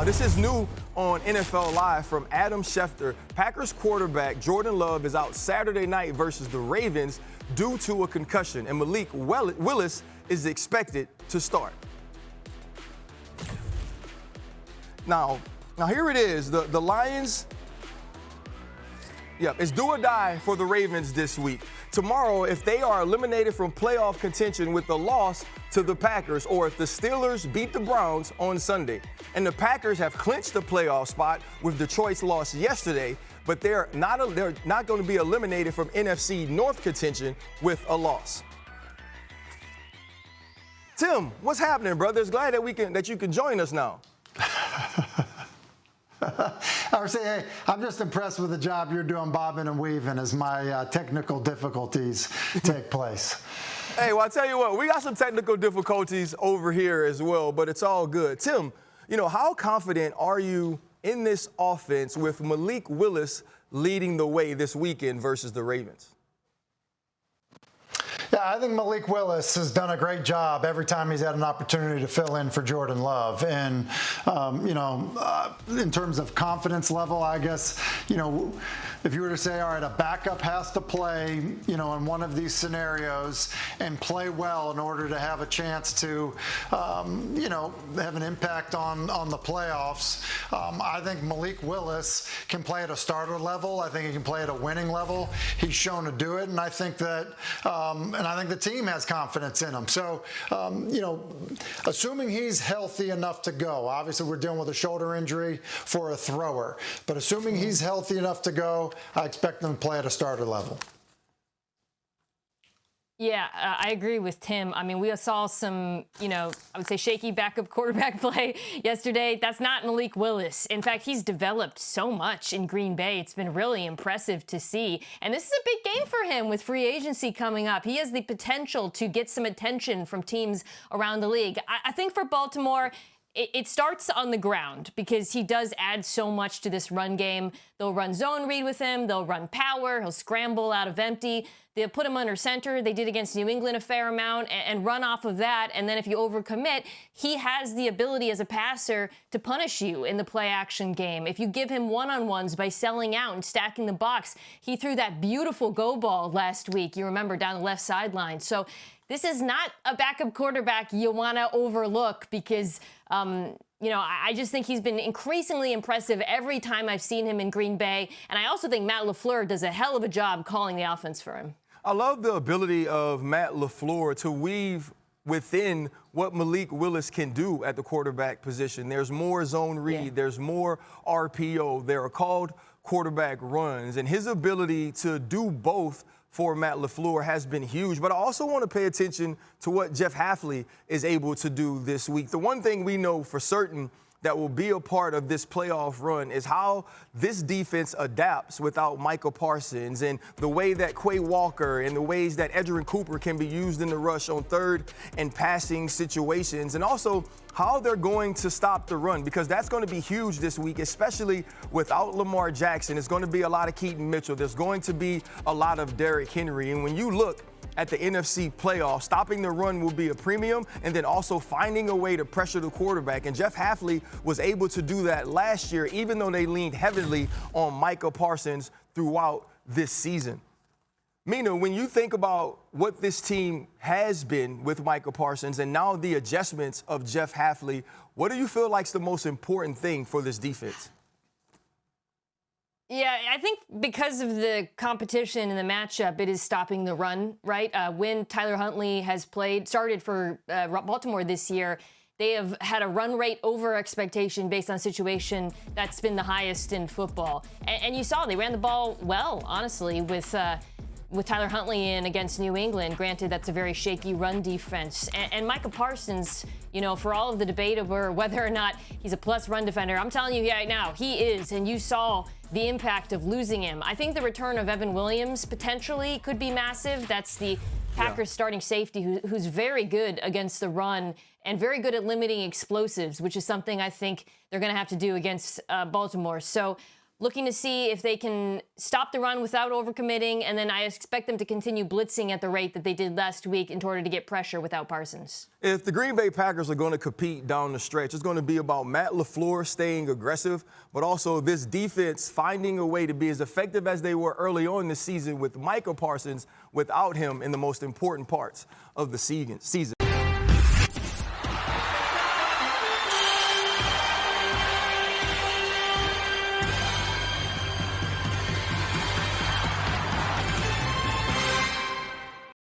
Now, this is new on NFL Live from Adam Schefter. Packers quarterback Jordan Love is out Saturday night versus the Ravens due to a concussion, and Malik Willis is expected to start. Now here it is. The Lions, it's do or die for the Ravens this week. Tomorrow, if they are eliminated from playoff contention with the loss to the Packers, or if the Steelers beat the Browns on Sunday, and the Packers have clinched the playoff spot with Detroit's loss yesterday, but they're not going to be eliminated from NFC North contention with a loss. Tim, what's happening, brother? It's glad that you can join us now. I would say, hey, I'm just impressed with the job you're doing, bobbing and weaving, as my technical difficulties take place. Hey, well, I'll tell you what, we got some technical difficulties over here as well, but it's all good. Tim, how confident are you in this offense with Malik Willis leading the way this weekend versus the Ravens? Yeah, I think Malik Willis has done a great job every time he's had an opportunity to fill in for Jordan Love. And, in terms of confidence level, I guess, if you were to say, all right, a backup has to play, in one of these scenarios and play well in order to have a chance to, have an impact on the playoffs. I think Malik Willis can play at a starter level. I think he can play at a winning level. He's shown to do it. And I think that, and I think the team has confidence in him. So, assuming he's healthy enough to go, obviously we're dealing with a shoulder injury for a thrower, but assuming he's healthy enough to go, I expect them to play at a starter level. Yeah, I agree with Tim. I mean, we saw some, I would say shaky backup quarterback play yesterday. That's not Malik Willis. In fact, he's developed so much in Green Bay. It's been really impressive to see. And this is a big game for him with free agency coming up. He has the potential to get some attention from teams around the league. I think for Baltimore, it starts on the ground because he does add so much to this run game. They'll run zone read with him. They'll run power. He'll scramble out of empty. They'll put him under center. They did against New England a fair amount and run off of that. And then if you overcommit, he has the ability as a passer to punish you in the play action game. If you give him one-on-ones by selling out and stacking the box, he threw that beautiful go ball last week. You remember down the left sideline. So this is not a backup quarterback you want to overlook because, I just think he's been increasingly impressive every time I've seen him in Green Bay. And I also think Matt LaFleur does a hell of a job calling the offense for him. I love the ability of Matt LaFleur to weave within what Malik Willis can do at the quarterback position. There's more zone read. There's more RPO. There are called quarterback runs. And his ability to do both for Matt LaFleur has been huge. But I also want to pay attention to what Jeff Hafley is able to do this week. The one thing we know for certain that will be a part of this playoff run is how this defense adapts without Micah Parsons, and the way that Quay Walker and the ways that Edgerrin Cooper can be used in the rush on third and passing situations, and also how they're going to stop the run, because that's going to be huge this week, especially without Lamar Jackson. It's going to be a lot of Keaton Mitchell. There's going to be a lot of Derrick Henry. And when you look at the NFC playoffs, stopping the run will be a premium, and then also finding a way to pressure the quarterback. And Jeff Hafley was able to do that last year, even though they leaned heavily on Micah Parsons throughout this season. Mina, when you think about what this team has been with Micah Parsons and now the adjustments of Jeff Hafley, what do you feel like is the most important thing for this defense? Yeah, I think because of the competition and the matchup, it is stopping the run, right? When Tyler Huntley has started for Baltimore this year, they have had a run rate over expectation based on situation that's been the highest in football. And you saw they ran the ball well, honestly, with Tyler Huntley in against New England. Granted, that's a very shaky run defense. And Micah Parsons, for all of the debate over whether or not he's a plus run defender, I'm telling you right now, he is. And you saw the impact of losing him. I think the return of Evan Williams potentially could be massive. That's the Packers starting safety who's very good against the run and very good at limiting explosives, which is something I think they're going to have to do against Baltimore. So looking to see if they can stop the run without overcommitting, and then I expect them to continue blitzing at the rate that they did last week in order to get pressure without Parsons. If the Green Bay Packers are going to compete down the stretch, it's going to be about Matt LaFleur staying aggressive, but also this defense finding a way to be as effective as they were early on this season with Micah Parsons without him in the most important parts of the season.